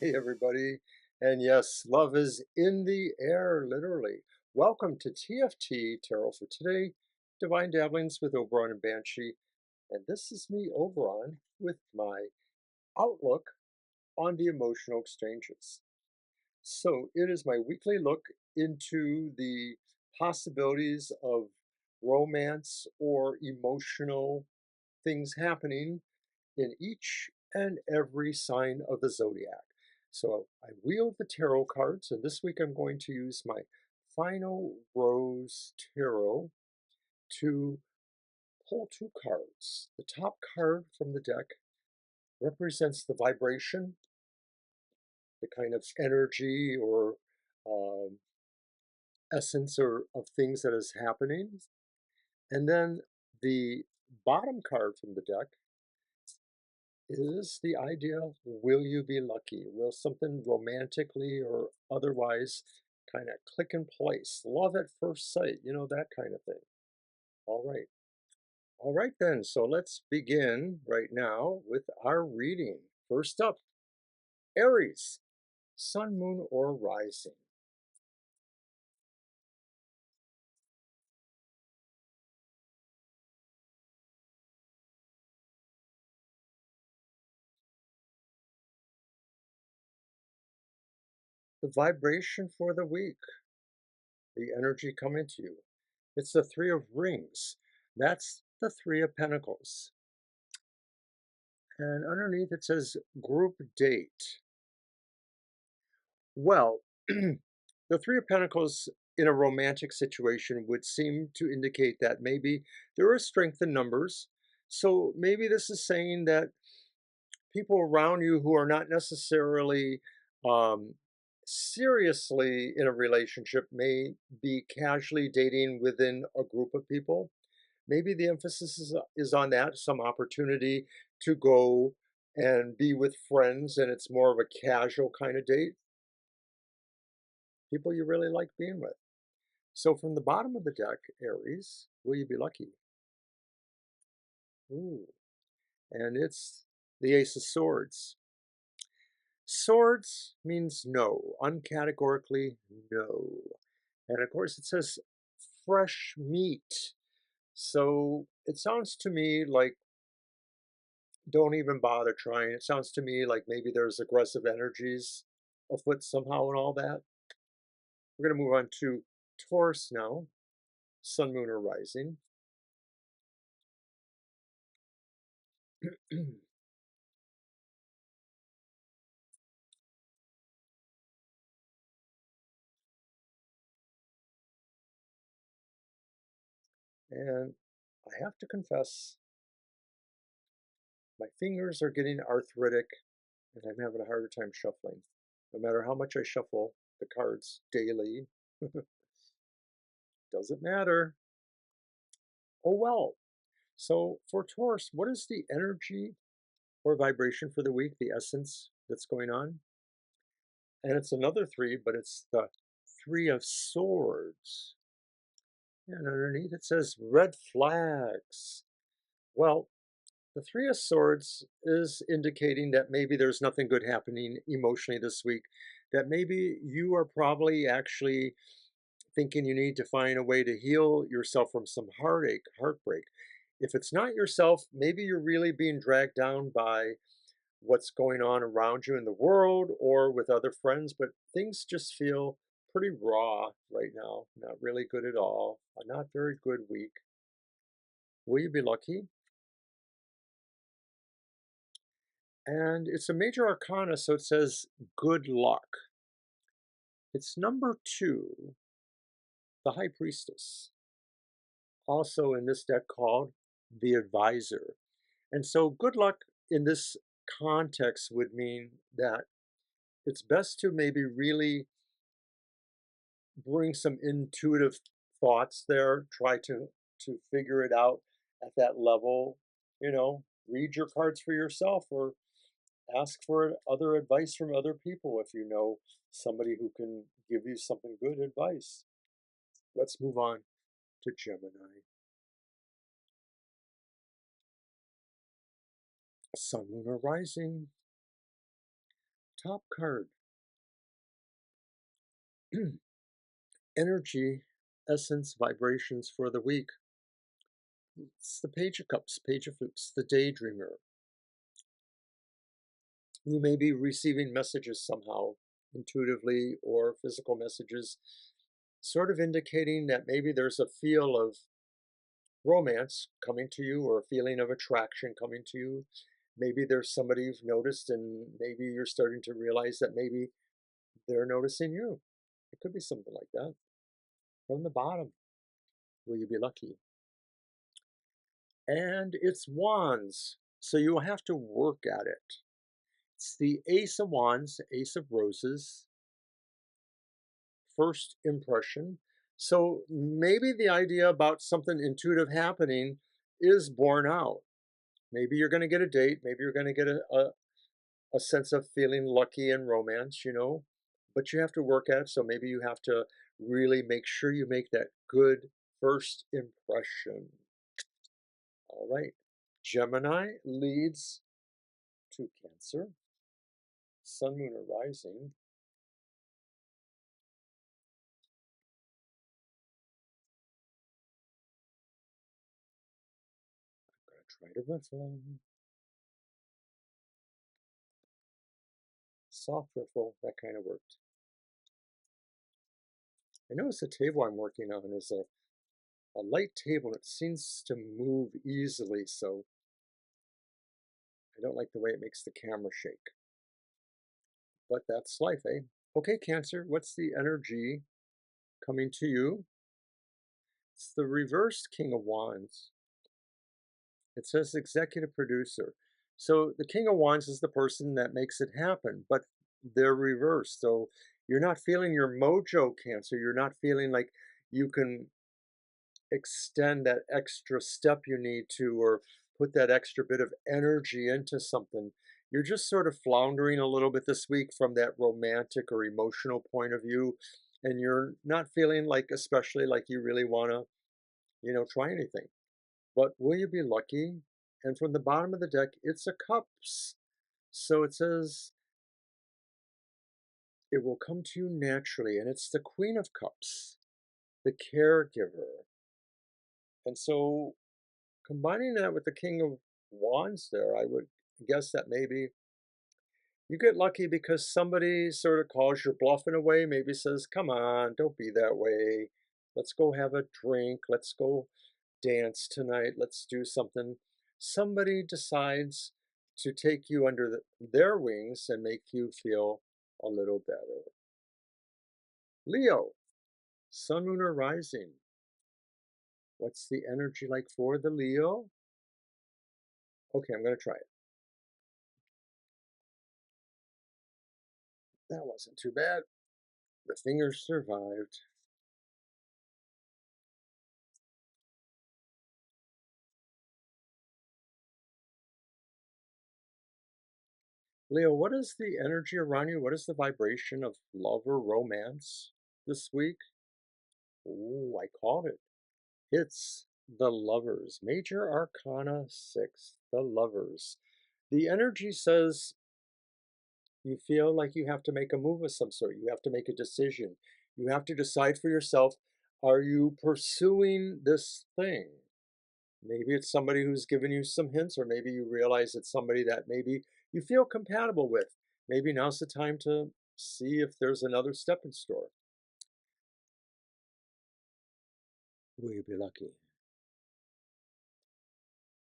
Hi, everybody. And yes, love is in the air, literally. Welcome to TFT Tarot for today, Divine Dabblings with Oberon and Banshee. And this is me, Oberon, with my outlook on the emotional exchanges. So it is my weekly look into the possibilities of romance or emotional things happening in each and every sign of the zodiac. So I wheeled the tarot cards, and this week I'm going to use my Final Rose Tarot to pull two cards. The top card from the deck represents the vibration, the kind of energy or um, essence or of things that is happening. And then the bottom card from the deck is the idea of will you be lucky? Will something romantically or otherwise kind of click in place? Love at first sight, that kind of thing. All right. All right, then. So let's begin right now with our reading. First up, Aries, sun, moon, or rising. The vibration for the week, the energy coming to you. It's the Three of Rings. That's the Three of Pentacles. And underneath it says group date. Well, the Three of Pentacles in a romantic situation would seem to indicate that maybe there is strength in numbers. So maybe this is saying that people around you who are not necessarily um, seriously in a relationship may be casually dating within a group of people. Maybe the emphasis is on that, some opportunity to go and be with friends, and it's more of a casual kind of date. People you really like being with. So from the bottom of the deck, Aries, will you be lucky? Ooh, and it's the Ace of Swords. Swords means no, uncategorically no. And of course it says fresh meat. So it sounds to me like don't even bother trying. It sounds to me like maybe there's aggressive energies afoot somehow and all that. We're going to move on to Taurus now, sun, moon, or rising. And I have to confess, my fingers are getting arthritic and I'm having a harder time shuffling. No matter how much I shuffle the cards daily, doesn't matter. Oh well. So for Taurus, what is the energy or vibration for the week, the essence that's going on? And it's another three, but it's the Three of Swords. And underneath it says red flags. Well, the Three of Swords is indicating that maybe there's nothing good happening emotionally this week, that maybe you are probably actually thinking you need to find a way to heal yourself from some heartache, heartbreak. If it's not yourself, maybe you're really being dragged down by what's going on around you in the world or with other friends, but things just feel pretty raw right now. Not really good at all. A not very good week. Will you be lucky? And it's a major arcana, so it says good luck. It's number 2, the High Priestess, also in this deck called the Advisor. And so good luck in this context would mean that it's best to maybe really bring some intuitive thoughts there, try to figure it out at that level, read your cards for yourself or ask for other advice from other people if you know somebody who can give you something good advice. Let's move on to Gemini. Sun, moon, or rising. Top card. Energy, essence, vibrations for the week. It's the Page of Cups, Page of Flutes, the Daydreamer. You may be receiving messages somehow, intuitively or physical messages, sort of indicating that maybe there's a feel of romance coming to you or a feeling of attraction coming to you. Maybe there's somebody you've noticed and maybe you're starting to realize that maybe they're noticing you. It could be something like that. From the bottom, will you be lucky? And it's Wands, so you'll have to work at it. It's the Ace of Wands, Ace of Roses, first impression. So maybe the idea about something intuitive happening is borne out. Maybe you're going to get a date. Maybe you're going to get a sense of feeling lucky and romance, you know, but you have to work at it. So maybe you have to really make sure you make that good first impression. All right. Gemini leads to Cancer, Sun, Moon, or Rising. I'm going to try to riffle. Soft riffle, that kind of worked. I notice the table I'm working on is a light table and it seems to move easily, so I don't like the way it makes the camera shake. But that's life, eh? Okay, Cancer, what's the energy coming to you? It's the reversed King of Wands. It says executive producer. So the King of Wands is the person that makes it happen, but they're reversed. So you're not feeling your mojo, Cancer. You're not feeling like you can extend that extra step you need to, or put that extra bit of energy into something. You're just sort of floundering a little bit this week from that romantic or emotional point of view, and you're not feeling like, especially like you really want to, you know, try anything. But will you be lucky? And from the bottom of the deck, it's a cups. So it says it will come to you naturally, and it's the Queen of Cups, the caregiver. And so combining that with the King of Wands there, I would guess that maybe you get lucky because somebody sort of calls your bluff in a way, maybe says, come on, don't be that way. Let's go have a drink. Let's go dance tonight. Let's do something. Somebody decides to take you under their wings and make you feel a little better. Leo, Sun, Moon, or Rising. What's the energy like for the Leo? Okay, I'm going to try it. That wasn't too bad. The fingers survived. Leo, what is the energy around you? What is the vibration of love or romance this week? Oh, I called it. It's the Lovers. Major Arcana 6, the Lovers. The energy says you feel like you have to make a move of some sort. You have to make a decision. You have to decide for yourself, are you pursuing this thing? Maybe it's somebody who's given you some hints, or maybe you realize it's somebody that maybe you feel compatible with. Maybe now's the time to see if there's another step in store. Will you be lucky?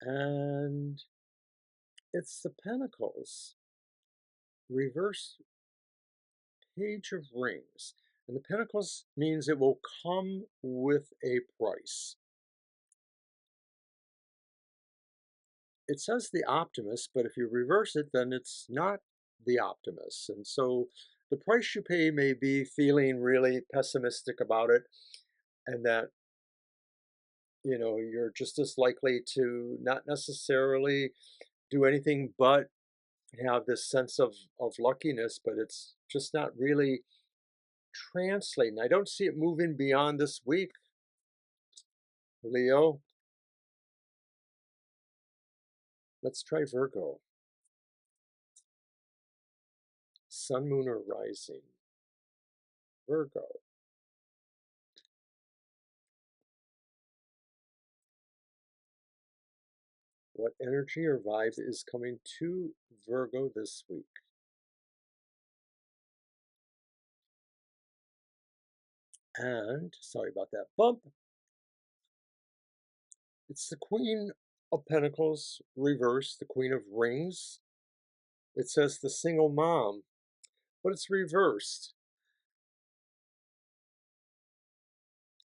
And it's the Pentacles, reverse Page of Rings. And the Pentacles means it will come with a price. It says the Optimist, but if you reverse it, then it's not the Optimist. And so the price you pay may be feeling really pessimistic about it, and that, you know, you're just as likely to not necessarily do anything but have this sense of luckiness, but it's just not really translating. I don't see it moving beyond this week, Leo. Let's try Virgo. Sun, Moon, or Rising? Virgo. What energy or vibe is coming to Virgo this week? And, sorry about that bump, it's the Queen of Pentacles reversed, the Queen of Rings. It says the single mom, but it's reversed.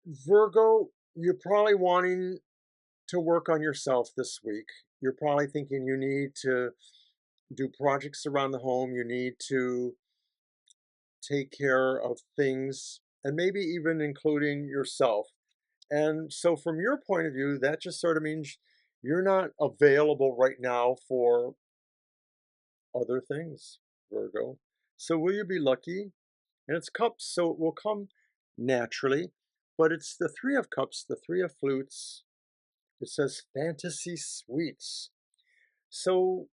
Virgo, you're probably wanting to work on yourself this week. You're probably thinking you need to do projects around the home. You need to take care of things, and maybe even including yourself. And so, from your point of view, that just sort of means you're not available right now for other things, Virgo. So, will you be lucky? And it's cups, so it will come naturally. But it's the Three of Cups, the Three of Flutes. It says fantasy suites. So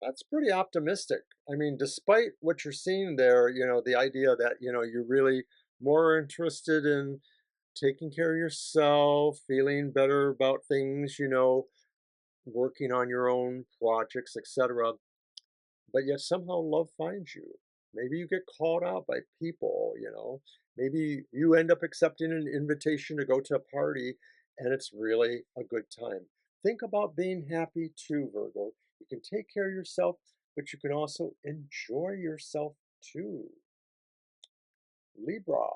that's pretty optimistic. I mean, despite what you're seeing there, the idea that, you're really more interested in taking care of yourself, feeling better about things, working on your own projects, etc. But yet somehow love finds you. Maybe you get called out by people. Maybe you end up accepting an invitation to go to a party and it's really a good time. Think about being happy too, Virgo. You can take care of yourself, but you can also enjoy yourself too. Libra,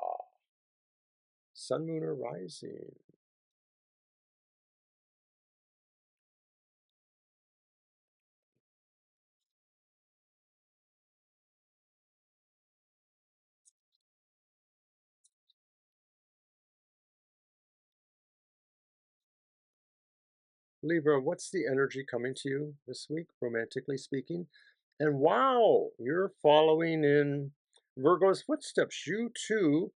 Sun, Moon, or Rising? Libra, what's the energy coming to you this week, romantically speaking? And wow, you're following in Virgo's footsteps. You too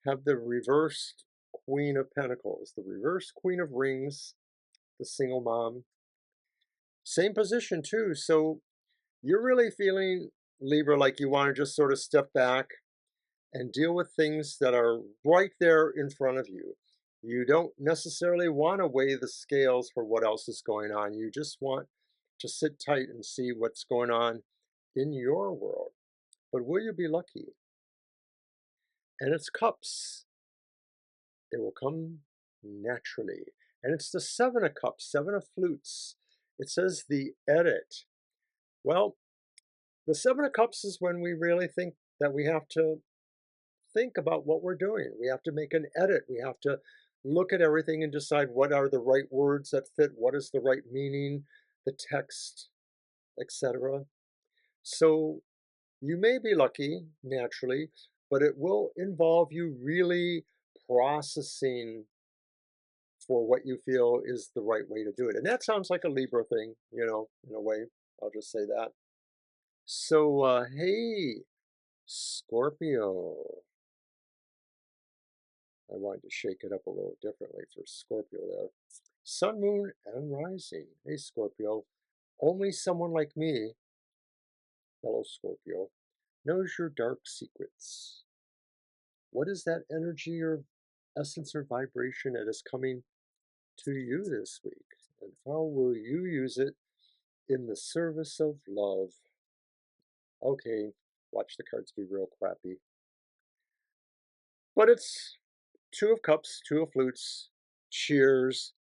have the reversed Queen of Pentacles, the reversed Queen of Rings, the single mom. Same position too. So you're really feeling, Libra, like you want to just sort of step back and deal with things that are right there in front of you. You don't necessarily want to weigh the scales for what else is going on. You just want to sit tight and see what's going on in your world. But will you be lucky? And it's cups. It will come naturally. And it's the Seven of Cups, Seven of Flutes. It says the edit. Well, the Seven of Cups is when we really think that we have to think about what we're doing. We have to make an edit. We have to look at everything and decide what are the right words that fit, what is the right meaning, the text, etc. So you may be lucky naturally, but it will involve you really processing for what you feel is the right way to do it. And that sounds like a Libra thing, in a way. I'll just say that. So, hey, Scorpio. I wanted to shake it up a little differently for Scorpio there. Sun, Moon, and Rising. Hey, Scorpio. Only someone like me, fellow Scorpio, knows your dark secrets. What is that energy or essence or vibration that is coming to you this week? And how will you use it in the service of love? Okay, watch the cards be real crappy. But it's Two of Cups, Two of Flutes, Cheers.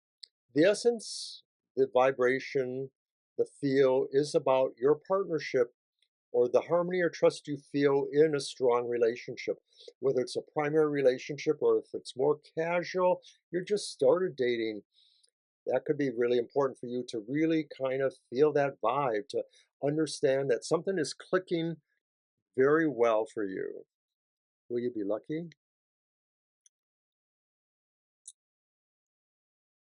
The essence, the vibration, the feel is about your partnership or the harmony or trust you feel in a strong relationship. Whether it's a primary relationship or if it's more casual, you're just started dating. That could be really important for you to really kind of feel that vibe, to understand that something is clicking very well for you. Will you be lucky?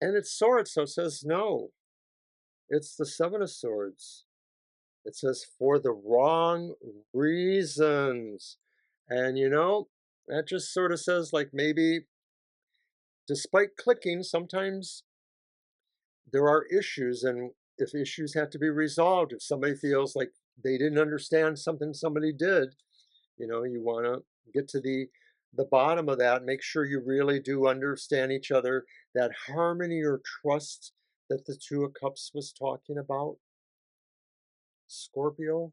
And it's swords, so it says no. It's the Seven of Swords. It says for the wrong reasons. And that just sort of says like maybe despite clicking, sometimes there are issues, and if issues have to be resolved, if somebody feels like they didn't understand something somebody did. You want to get to the bottom of that, make sure you really do understand each other, that harmony or trust that the Two of Cups was talking about. Scorpio,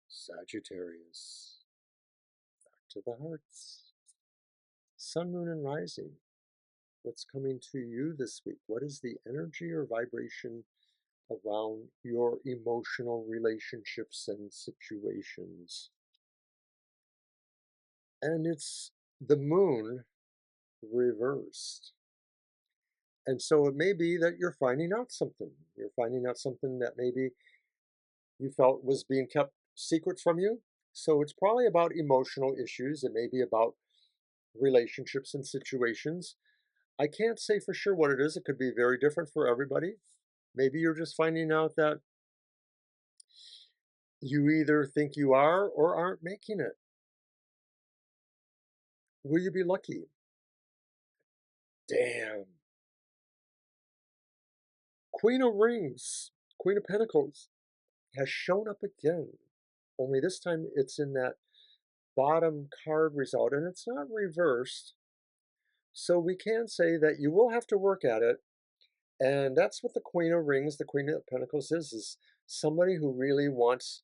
Sagittarius, to the hearts. Sun, moon, and rising. What's coming to you this week? What is the energy or vibration around your emotional relationships and situations? And it's the moon reversed. And so it may be that you're finding out something. You're finding out something that maybe you felt was being kept secret from you. So it's probably about emotional issues. It may be about relationships and situations. I can't say for sure what it is. It could be very different for everybody. Maybe you're just finding out that you either think you are or aren't making it. Will you be lucky? Damn. Queen of Rings, Queen of Pentacles has shown up again. Only this time it's in that bottom card result, and it's not reversed. So we can say that you will have to work at it. And that's what the Queen of Rings, the Queen of Pentacles is somebody who really wants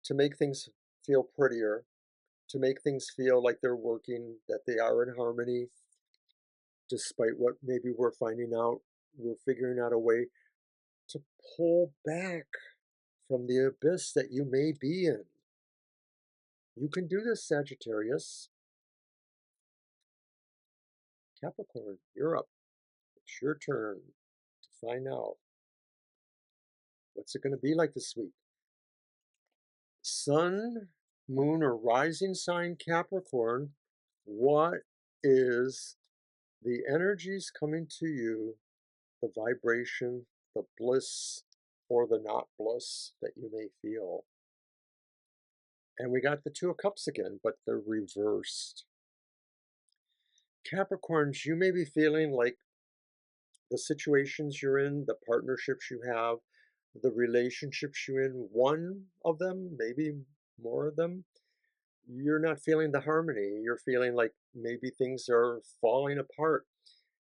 to make things feel prettier, to make things feel like they're working, that they are in harmony, despite what maybe we're finding out. We're figuring out a way to pull back from the abyss that you may be in. You can do this, Sagittarius. Capricorn, you're up. It's your turn to find out. What's it going to be like this week? Sun, moon, or rising sign Capricorn, what is the energies coming to you, the vibration, the bliss, or the not bliss that you may feel? And we got the Two of Cups again, but they're reversed. Capricorns, you may be feeling like the situations you're in, the partnerships you have, the relationships you're in, one of them, maybe more of them, you're not feeling the harmony. You're feeling like maybe things are falling apart.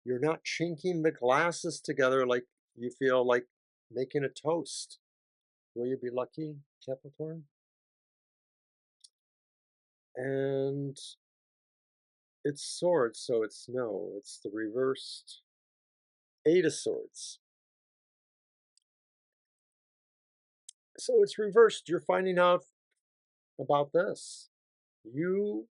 You're not chinking the glasses together like you feel like making a toast. Will you be lucky, Capricorn? And it's swords, so it's no. It's the reversed Eight of Swords. So it's reversed. You're finding out about this. You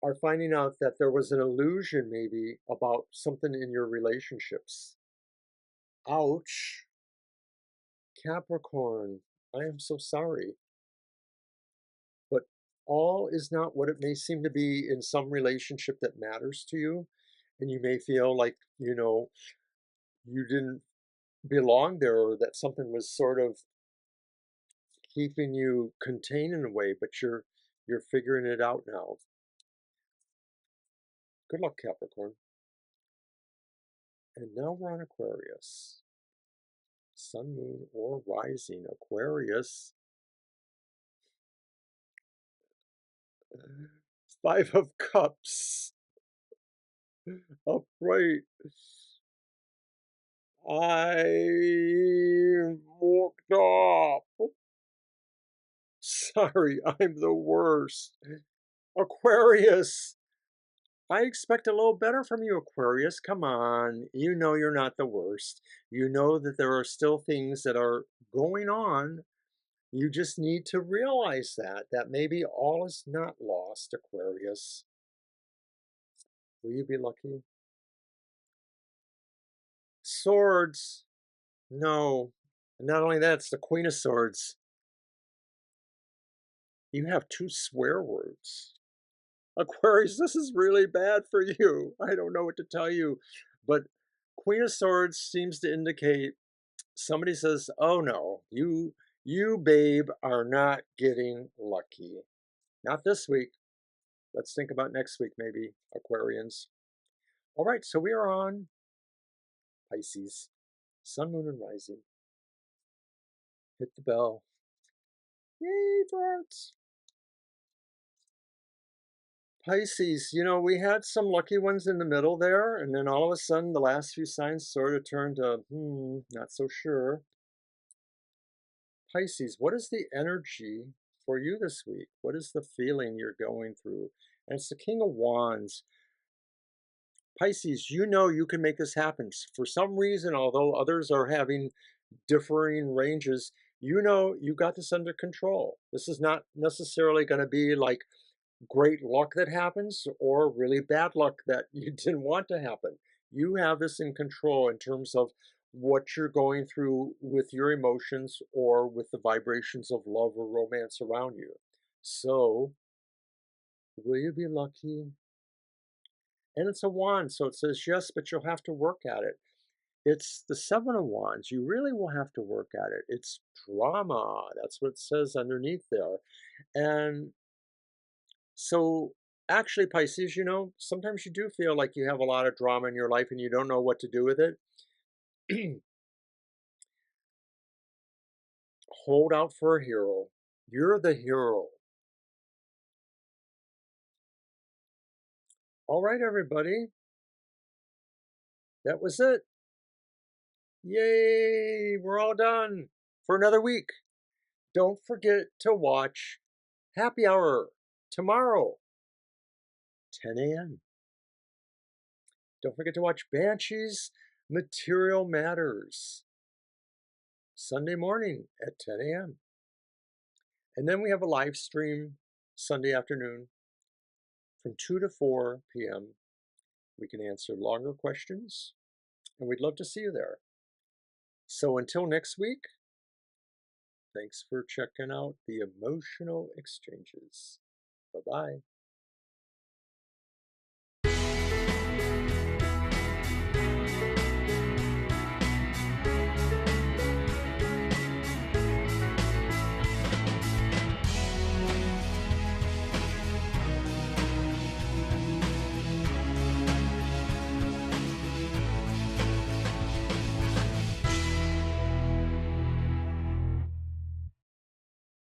are finding out that there was an illusion maybe about something in your relationships. Ouch. Capricorn, I am so sorry. But all is not what it may seem to be in some relationship that matters to you. And you may feel like, you didn't belong there, or that something was sort of keeping you contained in a way, but you're figuring it out now. Good luck, Capricorn. And now we're on Aquarius. Sun, moon, or rising. Aquarius. Five of Cups. Upright. I'm worked up. Sorry, I'm the worst. Aquarius. I expect a little better from you, Aquarius. Come on. You know you're not the worst. You know that there are still things that are going on. You just need to realize that maybe all is not lost, Aquarius. Will you be lucky? Swords. No. Not only that, it's the Queen of Swords. You have two swear words. Aquarius, this is really bad for you. I don't know what to tell you. But Queen of Swords seems to indicate somebody says, oh no, you babe are not getting lucky. Not this week. Let's think about next week maybe, Aquarians. All right, so we are on Pisces. Sun, Moon, and Rising. Hit the bell. Yay, birds! Pisces, you know, we had some lucky ones in the middle there, and then all of a sudden the last few signs sort of turned to, not so sure. Pisces, what is the energy for you this week? What is the feeling you're going through? And it's the King of Wands. Pisces, you know you can make this happen. For some reason, although others are having differing ranges, you know you got this under control. This is not necessarily going to be like great luck that happens or really bad luck that you didn't want to happen. You have this in control in terms of what you're going through with your emotions or with the vibrations of love or romance around you. So, will you be lucky? And it's a wand, so it says yes, but you'll have to work at it. It's the Seven of Wands. You really will have to work at it. It's drama. That's what it says underneath there. And so, actually, Pisces, you know, sometimes you do feel like you have a lot of drama in your life and you don't know what to do with it. Hold out for a hero. You're the hero. All right, everybody. That was it. Yay, we're all done for another week. Don't forget to watch Happy Hour tomorrow, 10 a.m. Don't forget to watch Banshees Material Matters, Sunday morning at 10 a.m. And then we have a live stream Sunday afternoon from 2 to 4 p.m. We can answer longer questions, and we'd love to see you there. So until next week, thanks for checking out the Emotional Exchanges. Bye-bye.